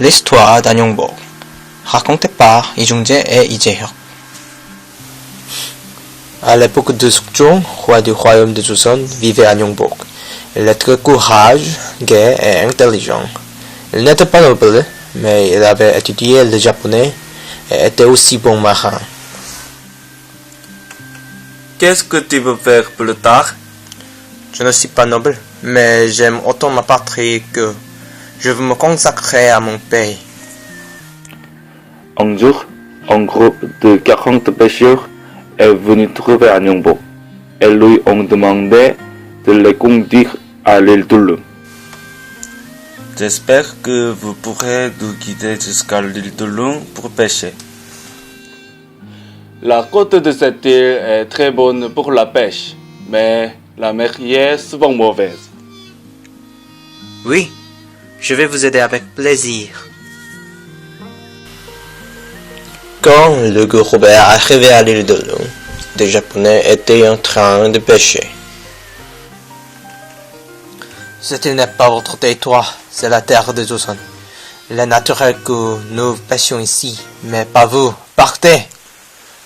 L'histoire d'Anyongbok, racontée par Ijungje et Ijehyuk. À l'époque de Sukjong, roi du royaume de Joseon, vivait Anyongbok. Il était courageux, gai et intelligent. Il n'était pas noble, mais il avait étudié le japonais et était aussi bon marin. Qu'est-ce que tu veux faire plus tard? Je ne suis pas noble, mais j'aime autant ma patrie que je veux me consacrer à mon pays. Un jour, un groupe de 40 pêcheurs est venu trouver Anyongbok et lui ont demandé de les conduire à l'île de Lung. J'espère que vous pourrez nous guider jusqu'à l'île de Lung pour pêcher. La côte de cette île est très bonne pour la pêche, mais la mer y est souvent mauvaise. Oui, je vais vous aider avec plaisir. Quand le groupe est arrivé à l'île de Lung, des Japonais étaient en train de pêcher. Cette île n'est pas votre territoire, c'est la terre de Joseon. Il est naturel que nous pêchions ici, mais pas vous. Partez!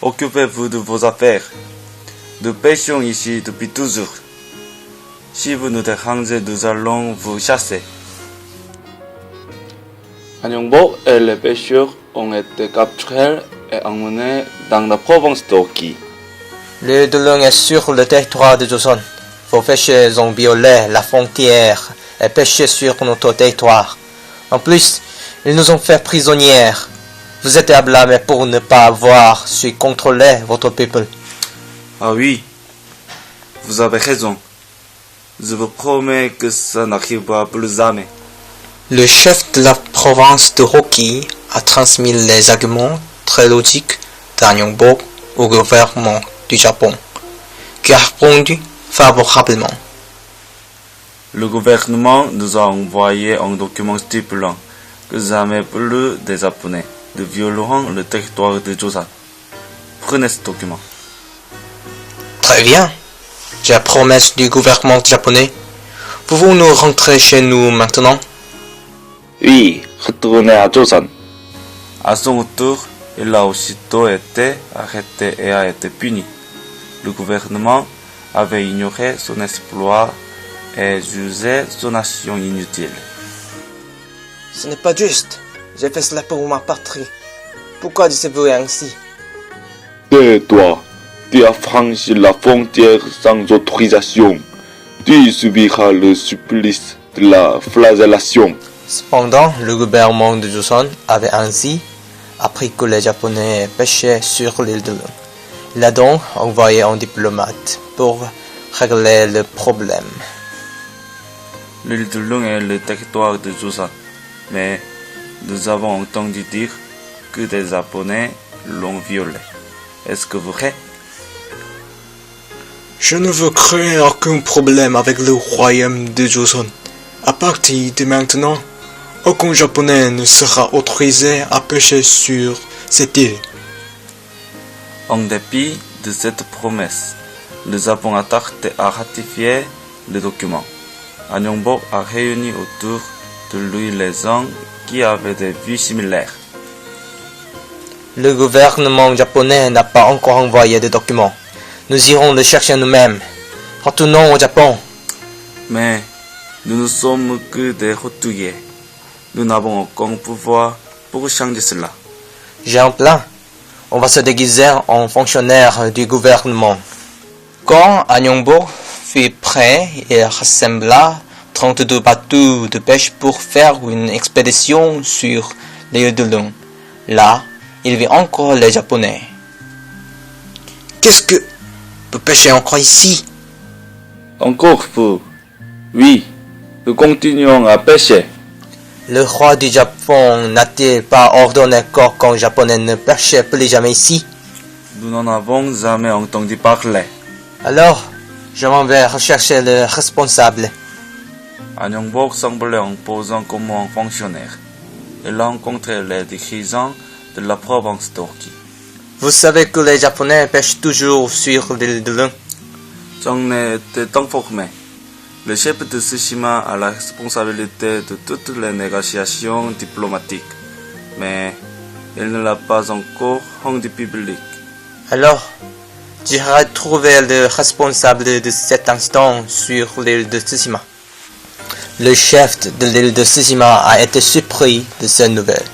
Occupez-vous de vos affaires. Nous pêchons ici depuis toujours. Si vous nous dérangez, nous allons vous chasser. Anyongbok et les pêcheurs ont été capturés et emmenés dans la province d'Oki. L'île de Lung est sur le territoire de Joseon. Vos pêcheurs ont violé la frontière et pêché sur notre territoire. En plus, ils nous ont fait prisonniers. Vous êtes à blâmer pour ne pas avoir su contrôler votre peuple. Ah oui, vous avez raison. Je vous promets que ça n'arrivera plus jamais. Le chef de la province de Hoki a transmis les arguments très logiques d'Anyongbok au gouvernement du Japon, qui a répondu favorablement. Le gouvernement nous a envoyé un document stipulant que jamais plus des Japonais ne violeront le territoire de Joseon. Prenez ce document. Très bien. J'ai la promesse du gouvernement japonais. Pouvons-nous rentrer chez nous maintenant? Oui, retournez à Joseon. À son retour, il a aussitôt été arrêté et a été puni. Le gouvernement avait ignoré son exploit et jugé son action inutile. Ce n'est pas juste. J'ai fait cela pour ma patrie. Pourquoi dites-vous ainsi? Tais-toi, tu as franchi la frontière sans autorisation. Tu subiras le supplice de la flagellation. Cependant, le gouvernement de Joseon avait ainsi appris que les Japonais pêchaient sur l'île de Lung. Il a donc envoyé un diplomate pour régler le problème. L'île de Lung est le territoire de Joseon, mais nous avons entendu dire que des Japonais l'ont violé. Est-ce que vrai? Je ne veux créer aucun problème avec le royaume de Joseon. À partir de maintenant, aucun Japonais ne sera autorisé à pêcher sur cette île. En dépit de cette promesse, le Japon a tardé à ratifier le document. Anyongbok a réuni autour de lui les gens qui avaient des vues similaires. Le gouvernement japonais n'a pas encore envoyé de documents. Nous irons le chercher nous-mêmes. Retournons au Japon. Mais nous ne sommes que des Portugais. Nous n'avons aucun pouvoir pour changer cela. J'ai un plan. On va se déguiser en fonctionnaire du gouvernement. Quand Anyongbok fut prêt, il rassembla 32 bateaux de pêche pour faire une expédition sur l'île de Lung. Là, il vit encore les Japonais. Qu'est-ce que vous pêchez encore ici? Encore vous? Oui, nous continuons à pêcher. Le roi du Japon n'a-t-il pas ordonné qu'aucun Japonais ne pêchait plus jamais ici? Nous n'en avons jamais entendu parler. Alors, je m'en vais rechercher le responsable. Anyongbok semblait imposant comme un fonctionnaire. Il a rencontré les dirigeants de la province d'Oki. Vous savez que les Japonais pêchent toujours sur l'île de Lung. J'en ai été informé. Le chef de Tsushima a la responsabilité de toutes les négociations diplomatiques, mais il ne l'a pas encore rendu public. Alors, j'irai trouver le responsable de cet incident sur l'île de Tsushima. Le chef de l'île de Tsushima a été surpris de cette nouvelle,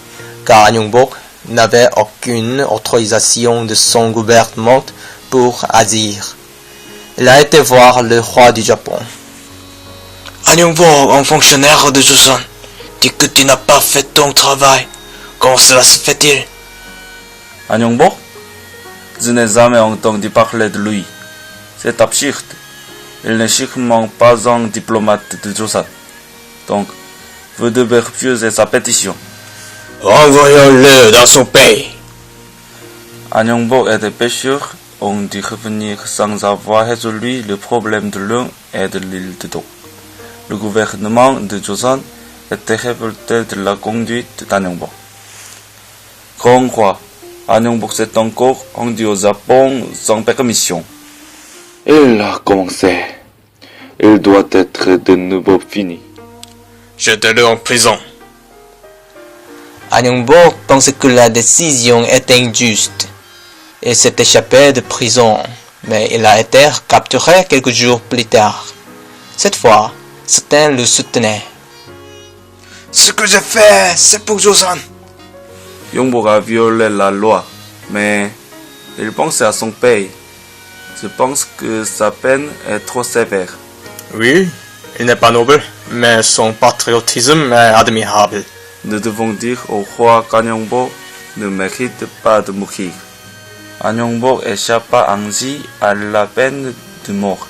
car Anyongbok n'avait aucune autorisation de son gouvernement pour agir. Il a été voir le roi du Japon. Anyongbok, un fonctionnaire de Joseon, dit que tu n'as pas fait ton travail. Comment cela se fait-il? Anyongbok, je n'ai jamais entendu parler de lui. C'est absurde. Il n'est sûrement pas un diplomate de Joseon. Donc, vous devez refuser sa pétition. Envoyons-le dans son pays. Anyongbok et les pêcheurs ont dû revenir sans avoir résolu le problème de l'un et de l'île de Do. Le gouvernement de Joseon était révolté de la conduite d'Anyongbok. Grand roi, Anyongbok s'est encore rendu au Japon sans permission. Il a commencé. Il doit être de nouveau fini. Jetez-le en prison. Anyongbok pensait que la décision était injuste. Il s'est échappé de prison, mais il a été capturé quelques jours plus tard. Cette fois, certains le soutenaient. Ce que j'ai fait, c'est pour Joseon. Yongbok a violé la loi, mais il pensait à son pays. Je pense que sa peine est trop sévère. Oui, il n'est pas noble, mais son patriotisme est admirable. Nous devons dire au roi qu'Anyongbok ne mérite pas de mourir. Anyongbok échappa ainsi à la peine de mort.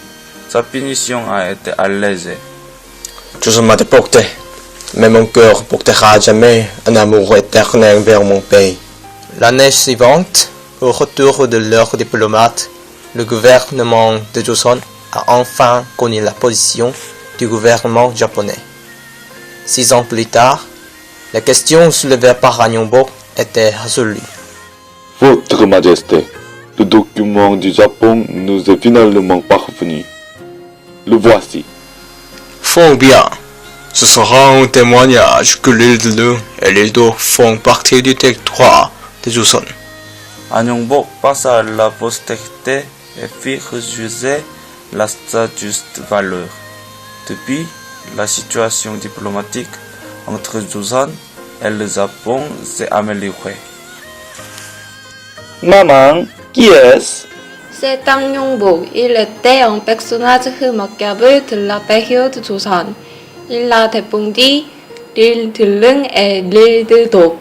Sa punition a été allégée. Joseon m'a déporté, mais mon cœur portera à jamais un amour éternel vers mon pays. L'année suivante, au retour de leur diplomate, le gouvernement de Joseon a enfin connu la position du gouvernement japonais. 6 ans plus tard, la question soulevée par Anyongbok était résolue. Votre Majesté, le document du Japon nous est finalement parvenu. Le voici. Fort bien. Ce sera un témoignage que l'île de Lune et l'île d'O font partie du territoire de Joseon. Anyongbok passa à la postérité et fit rejuger la sa juste valeur. Depuis, la situation diplomatique entre Joseon et le Japon s'est améliorée. Maman, qui est-ce? C'est Anyongbok. Il était un personnage remarquable de la période Joseon. Il a défendu l'île de Lune et l'île de Do.